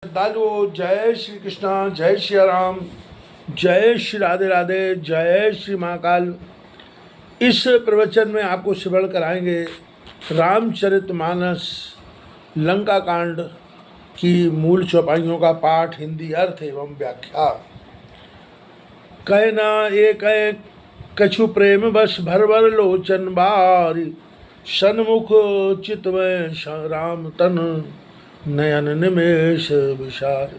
श्रद्धालुओं, जय श्री कृष्णा, जय श्री राम, जय श्री राधे राधे, जय श्री महाकाल। इस प्रवचन में आपको श्रवण कराएंगे रामचरितमानस लंका कांड की मूल चौपाइयों का पाठ, हिंदी अर्थ एवं व्याख्या। कहना एक कछु प्रेम बस भरवर लोचन बारी, सन्मुख चितमय राम तन नयन निमेश विशार।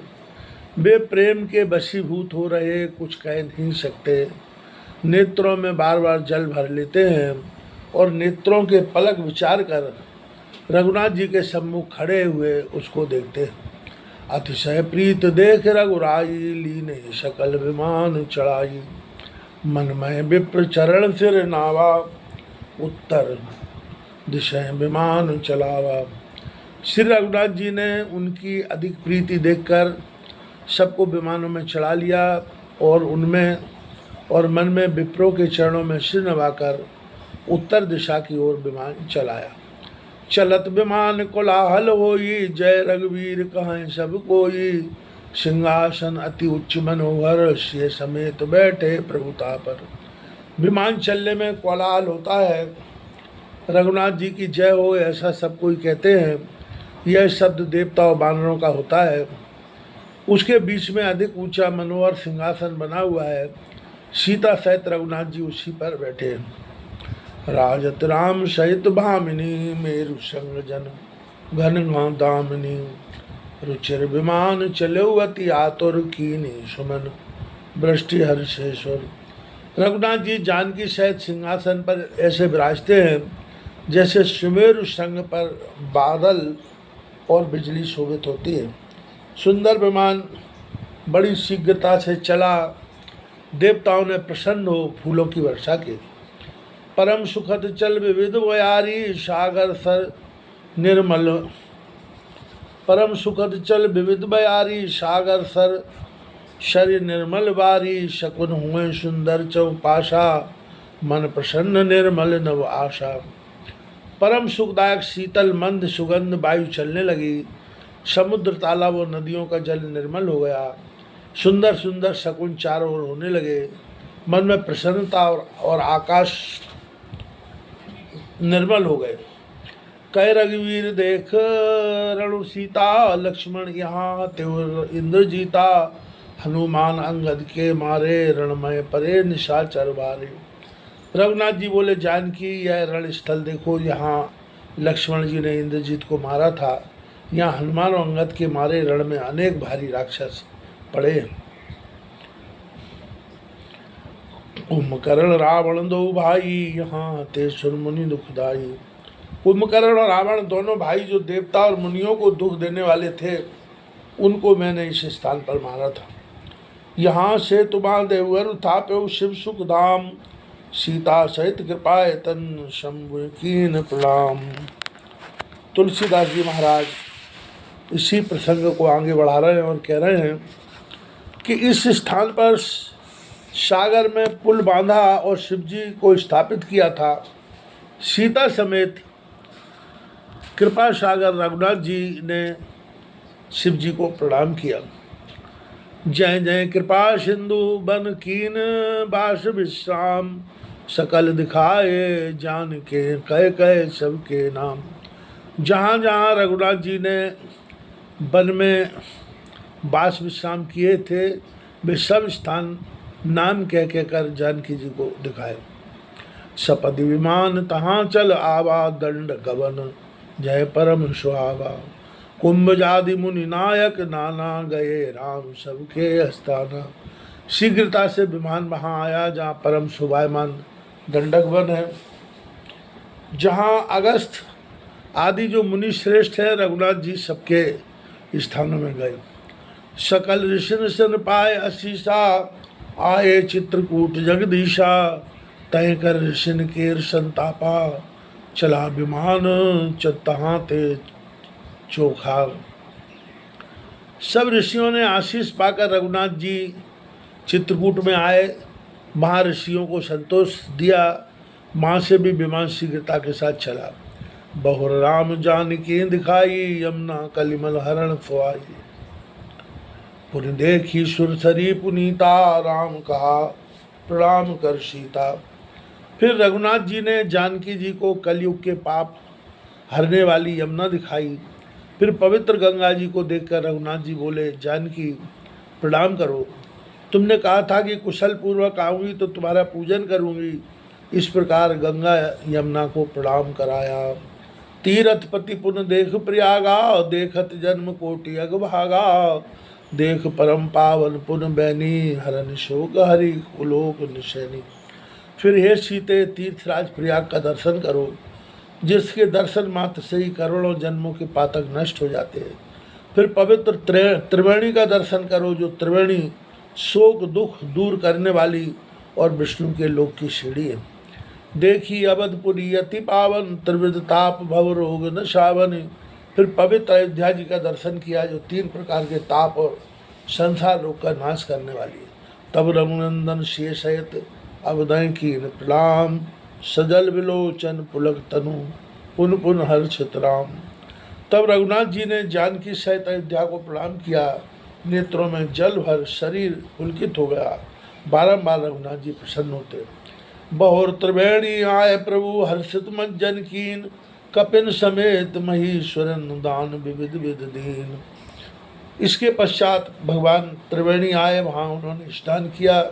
वे प्रेम के वशीभूत हो रहे, कुछ कह नहीं सकते। नेत्रों में बार बार जल भर लेते हैं और नेत्रों के पलक विचार कर रघुनाथ जी के सम्मुख खड़े हुए उसको देखते हैं। अतिशय प्रीत देख रघुराई, लीने सकल विमान चढ़ाई। मन में विप्र चरण सिर नावा, उत्तर दिशा विमान चलावा। श्री रघुनाथ जी ने उनकी अधिक प्रीति देखकर सबको विमानों में चढ़ा लिया और मन में विप्रों के चरणों में सिर नवाकर उत्तर दिशा की ओर विमान चलाया। चलत विमान कोलाहल होई, जय रघुवीर कहें सब कोई। सिंहासन अति उच्च मनोहर, सिंह समेत बैठे प्रभुता पर। विमान चलने में कोलाहल होता है, रघुनाथ जी की जय हो ऐसा सब कोई कहते हैं। यह शब्द देवता और वानरों का होता है। उसके बीच में अधिक ऊंचा मनोहर सिंहासन बना हुआ है। सीता सहित रघुनाथ जी उसी पर बैठे हैं। राजत राम सहित भामिनी, मेरु संग जन घन दामिनी। रुचिर विमान चलो अति आतुर, कीनी सुमन वृष्टि हर्षेश्वर। रघुनाथ जी जानकी सहित सिंहासन पर ऐसे विराजते हैं जैसे सुमेरु संग पर बादल और बिजली शोभित होती है। सुंदर विमान बड़ी शीघ्रता से चला। देवताओं ने प्रसन्न हो फूलों की वर्षा की। परम सुखद चल विविध बयारी, सागर सर निर्मल। परम सुखद चल विविध बयारी, सागर सर शरीर निर्मल बारी। शकुन हुए सुंदर चौपाशा, मन प्रसन्न निर्मल नव आशा। परम सुखदायक शीतल मंद सुगंध वायु चलने लगी। समुद्र तालाब और नदियों का जल निर्मल हो गया। सुंदर सुंदर शकुन चारों ओर होने लगे। मन में प्रसन्नता और आकाश निर्मल हो गए। कह रघुवीर देख रणु सीता, लक्ष्मण यहाँ त्यों इंद्र जीता। हनुमान अंगद के मारे, रणमय परे निशाचर बारे। रघुनाथ जी बोले, जानकी यह रण स्थल देखो, यहाँ लक्ष्मण जी ने इंद्रजीत को मारा था। यहाँ हनुमान और अंगद के मारे रण में अनेक भारी राक्षस पड़े। कुंभकर्ण रावण दो भाई, यहाँ ते सुर मुनि दुखदाई। कुंभकर्ण और रावण दोनों भाई जो देवता और मुनियों को दुख देने वाले थे, उनको मैंने इस स्थान पर मारा था। यहाँ से तुम्हारा देवगर थाप्यो शिव सुख धाम। सीता सहित कृपाए तन शंभु कीन प्रणाम। तुलसीदास जी महाराज इसी प्रसंग को आगे बढ़ा रहे हैं और कह रहे हैं कि इस स्थान पर सागर में पुल बांधा और शिव जी को स्थापित किया था। सीता समेत कृपा सागर रघुनाथ जी ने शिव जी को प्रणाम किया। जय जय कृपा सिंधु बन कीन बास विश्राम। सकल दिखाए जान के कह कह सबके नाम। जहाँ जहाँ रघुनाथ जी ने वन में बास विश्राम किए थे, वे सब स्थान नाम कह कह कर जानकी जी को दिखाए। सपदि विमान तहाँ चल आवा, दंड गवन जय परम सुहावा। कुंभ जादि मुनि नायक, नाना गए राम सबके अस्ताना। शीघ्रता से विमान वहाँ आया जहाँ परम शोभायमान दंडक वन है, जहाँ अगस्त आदि जो मुनि श्रेष्ठ है, रघुनाथ जी सबके स्थानों में गए। सकल ऋषि सन पाए अशीषा, आए चित्रकूट जगदीशा। तय कर ऋषिन केर संतापा, चला विमान तहाँ ते चोखा। सब ऋषियों ने आशीष पाकर रघुनाथ जी चित्रकूट में आए। महर्षियों को संतोष दिया। माँ से भी विमान शीघ्रता के साथ चला। बहुर राम जानकी दिखाई, यमुना कलिमल हरण फुआई। पुनि देखी सुरसरी पुनीता, राम कहा प्रणाम कर सीता। फिर रघुनाथ जी ने जानकी जी को कलयुग के पाप हरने वाली यमुना दिखाई। फिर पवित्र गंगा जी को देखकर रघुनाथ जी बोले, जानकी प्रणाम करो, तुमने कहा था कि कुशल पूर्वक आऊंगी तो तुम्हारा पूजन करूंगी। इस प्रकार गंगा यमुना को प्रणाम कराया। तीरथ पति पुन देख प्रयागा, देखत जन्म कोटि अगभागा। देख परम पावन पुन बैनी, हरन शोक हरि कुलोक निशैनी। फिर हे सीते, तीर्थराज प्रयाग का दर्शन करो, जिसके दर्शन मात्र से ही करोड़ों जन्मों के पातक नष्ट हो जाते हैं। फिर पवित्र त्रिवेणी का दर्शन करो, जो त्रिवेणी शोक दुख दूर करने वाली और विष्णु के लोक की सीढ़ी है। देखी अवधपुरी अति पावन, त्रिविध ताप भव रोग न शावन। फिर पवित्र अयोध्या जी का दर्शन किया, जो 3 प्रकार के ताप और संसार रोग का नाश करने वाली है। तब रघुनंदन शेषयत अवदय कीन प्रणाम, सजल विलोचन पुलक तनु, पुन पुन हर्षित राम। तब रघुनाथ जी ने जानकी सहित अयोध्या को प्रणाम किया। नेत्रों में जल भर शरीर पुलकित हो गया। बारंबार रघुनाथ जी प्रसन्न होते। बहुर त्रिवेणी आए प्रभु, हर्षित मज्जन कीन, कपिन समेत महीश्वरन दान विविध विध दीन। इसके पश्चात भगवान त्रिवेणी आए, वहाँ उन्होंने स्नान किया,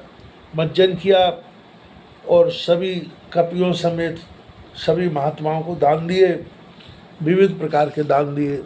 मज्जन किया और सभी कपियों समेत सभी महात्माओं को दान दिए, विविध प्रकार के दान दिए।